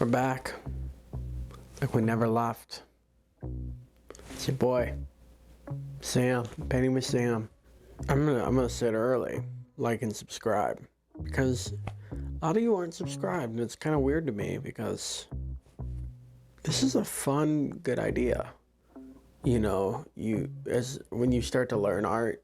We're back. Like we never left. It's your boy, Sam, painting with Sam. I'm gonna sit early, like and subscribe, because a lot of you aren't subscribed, and it's kind of weird to me because this is a fun, good idea. You know, when you start to learn art,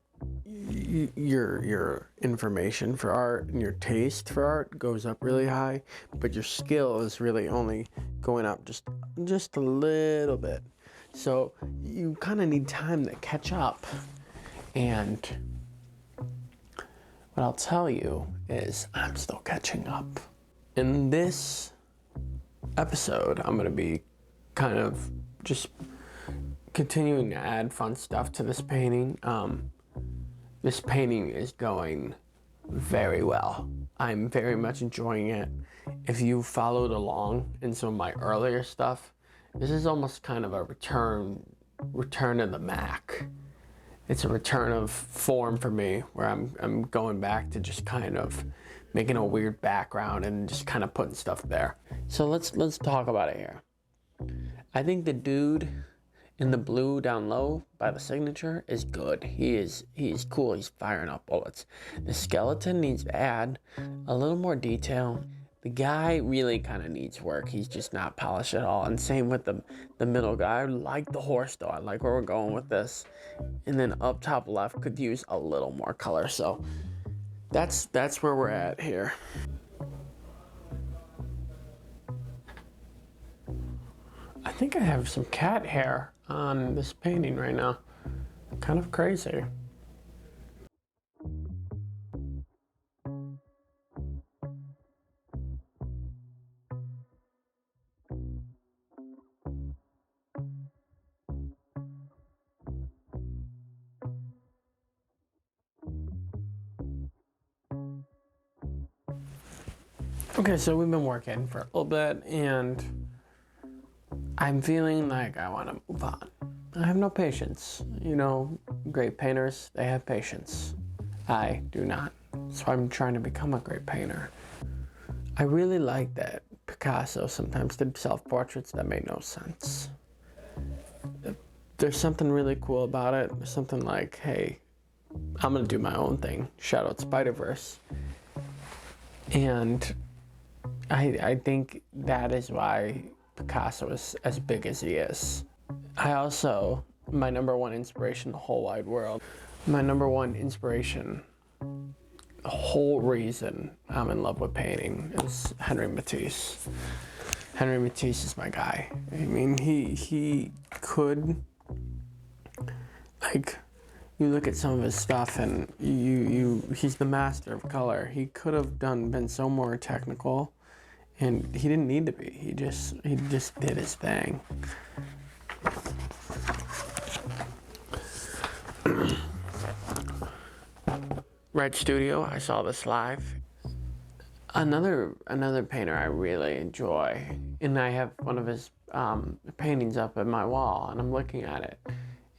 your information for art and your taste for art goes up really high, but your skill is really only going up just a little bit. So you kind of need time to catch up. And what I'll tell you is I'm still catching up. In this episode, I'm going to be kind of just continuing to add fun stuff to this painting. This painting is going very well. I'm very much enjoying it. If you followed along in some of my earlier stuff, this is almost kind of a return to the Mac. It's a return of form for me, where I'm going back to just kind of making a weird background and just kind of putting stuff there. So let's talk about it here. I think the dude in the blue down low by the signature is good. He's cool. He's firing up bullets. The skeleton needs to add a little more detail. The guy really kind of needs work. He's just not polished at all. And same with the middle guy. I like the horse though. I like where we're going with this. And then up top left could use a little more color. So that's where we're at here. I think I have some cat hair on this painting right now. Kind of crazy. Okay, so we've been working for a little bit and I'm feeling like I want to move on. I have no patience. You know, great painters, they have patience. I do not. So I'm trying to become a great painter. I really like that Picasso sometimes did self-portraits that made no sense. There's something really cool about it. There's something like, hey, I'm gonna do my own thing. Shout out Spider-Verse. And I think that is why Picasso is as big as he is. I also, my number one inspiration in the whole wide world, my number one inspiration, the whole reason I'm in love with painting is Henri Matisse. Henri Matisse is my guy. I mean, he could, like, you look at some of his stuff and he's the master of color. He could have been so more technical, and he didn't need to be. He just did his thing. Red Studio, I saw this live. Another painter I really enjoy, and I have one of his paintings up at my wall, and I'm looking at it,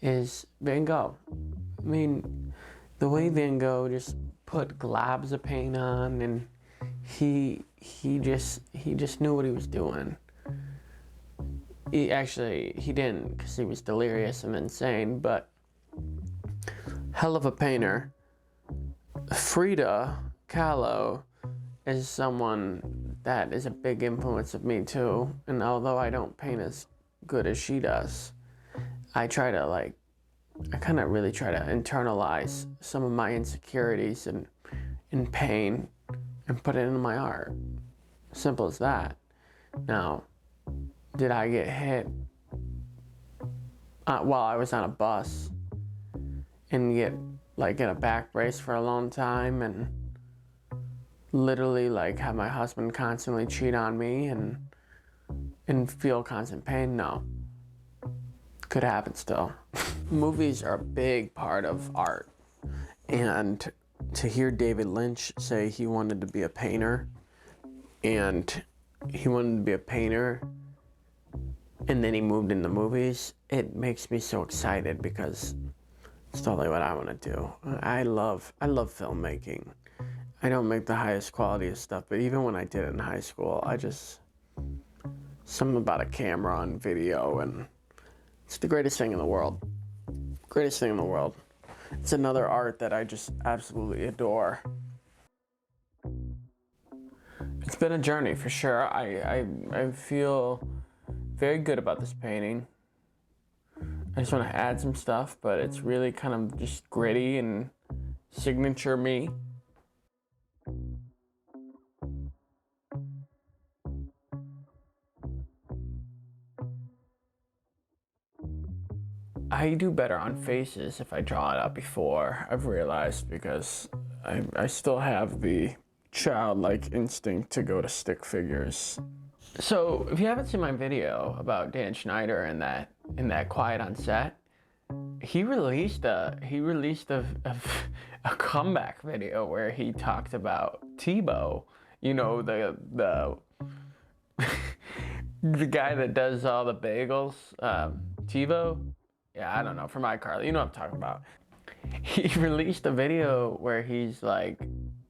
is Van Gogh. I mean, the way Van Gogh just put globs of paint on, and he just knew what he was doing. He didn't, because he was delirious and insane, but hell of a painter. Frida Kahlo is someone that is a big influence of me too, and although I don't paint as good as she does, I kind of really try to internalize some of my insecurities and pain and put it into my art. Simple as that. Now, did I get hit while I was on a bus and get a back brace for a long time and literally have my husband constantly cheat on me and feel constant pain? No. Could happen still. Movies are a big part of art, and to hear David Lynch say he wanted to be a painter, and then he moved into movies, it makes me so excited because it's totally what I want to do. I love filmmaking. I don't make the highest quality of stuff, but even when I did it in high school, something about a camera and video, and it's the greatest thing in the world. Greatest thing in the world. It's another art that I just absolutely adore. It's been a journey for sure. I feel very good about this painting. I just want to add some stuff, but it's really kind of just gritty and signature me. I do better on faces if I draw it out before, I've realized, because I still have the childlike instinct to go to stick figures. So if you haven't seen my video about Dan Schneider and that Quiet on Set, he released a comeback video where he talked about Tebow, you know, the the guy that does all the bagels, Tebow. Yeah, I don't know, from iCarly, you know what I'm talking about. He released a video where he's like,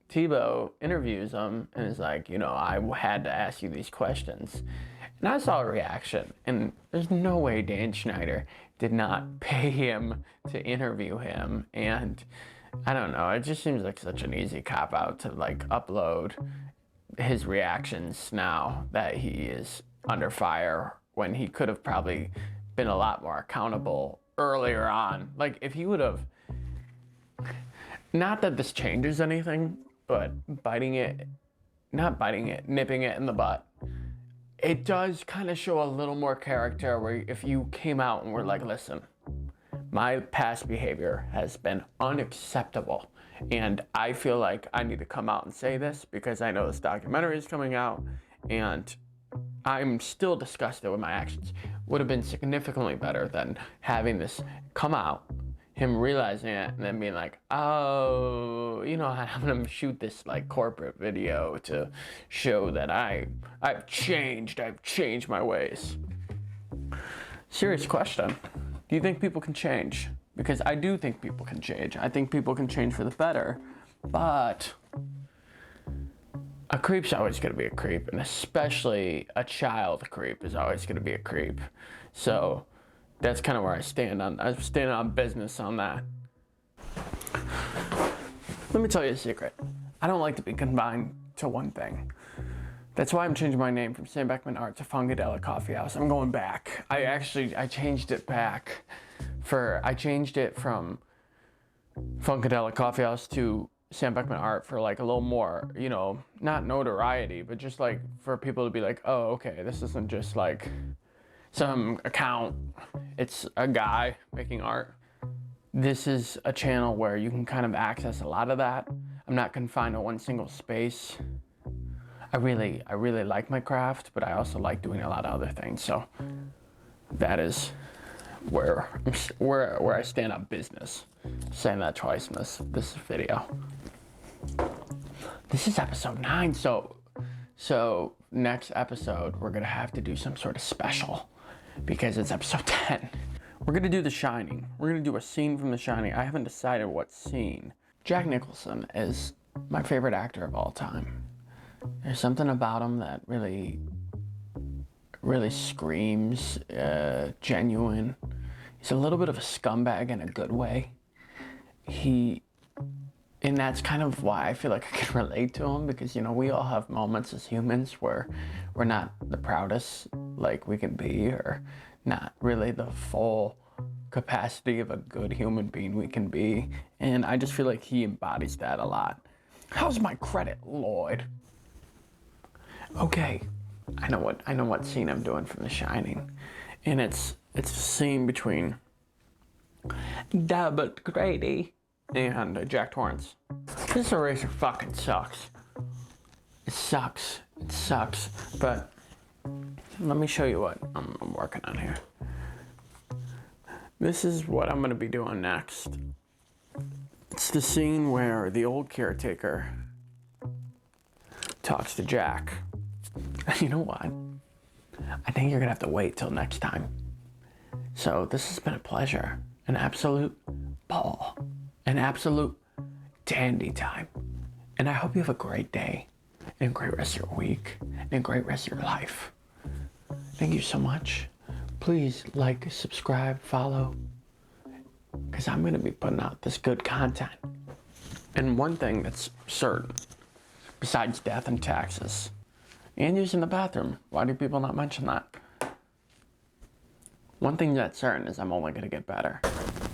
Tebow interviews him and is like, you know, I had to ask you these questions. And I saw a reaction, and there's no way Dan Schneider did not pay him to interview him. And I don't know, it just seems like such an easy cop-out to like upload his reactions now that he is under fire, when he could have probably been a lot more accountable earlier on. Like, if he would have, not that this changes anything, but nipping it in the butt, it does kind of show a little more character, where if you came out and were like, listen, my past behavior has been unacceptable, and I feel like I need to come out and say this because I know this documentary is coming out, and I'm still disgusted with my actions, would have been significantly better than having this come out, him realizing it, and then being like, oh, you know, I'm gonna shoot this like corporate video to show that I've changed my ways. Serious question. Do you think people can change? Because I do think people can change. I think people can change for the better, but a creep's always gonna be a creep, and especially a child creep is always gonna be a creep. So that's kind of where I stand on business on that. Let me tell you a secret. I don't like to be confined to one thing. That's why I'm changing my name from Sam Beckman Art to Funkadelic Coffee House. I'm going back. I changed it back. I changed it from Funkadelic Coffee House to Sam Beckman Art for like a little more, you know, not notoriety, but just like for people to be like, oh, okay, this isn't just like some account. It's a guy making art. This is a channel where you can kind of access a lot of that. I'm not confined to one single space. I really like my craft, but I also like doing a lot of other things. So that is where I stand on business. Saying that twice in this video. This is episode 9, so next episode we're gonna have to do some sort of special because it's episode 10. We're gonna do The Shining. We're gonna do a scene from The Shining. I haven't decided what scene. Jack Nicholson is my favorite actor of all time. There's something about him that really screams genuine. He's a little bit of a scumbag in a good way. And that's kind of why I feel like I can relate to him, because, you know, we all have moments as humans where we're not the proudest like we can be, or not really the full capacity of a good human being we can be. And I just feel like he embodies that a lot. How's my credit, Lloyd? Okay, I know what scene I'm doing from The Shining. And it's a scene between Dabbled Grady and Jack Torrance. This eraser fucking sucks. It sucks. But let me show you what I'm working on here. This is what I'm gonna be doing next. It's the scene where the old caretaker talks to Jack. And you know what? I think you're gonna have to wait till next time. So this has been a pleasure, an absolute ball, an absolute dandy time. And I hope you have a great day, and a great rest of your week, and a great rest of your life. Thank you so much. Please like, subscribe, follow, because I'm going to be putting out this good content. And one thing that's certain, besides death and taxes, and using the bathroom, why do people not mention that? One thing that's certain is I'm only going to get better.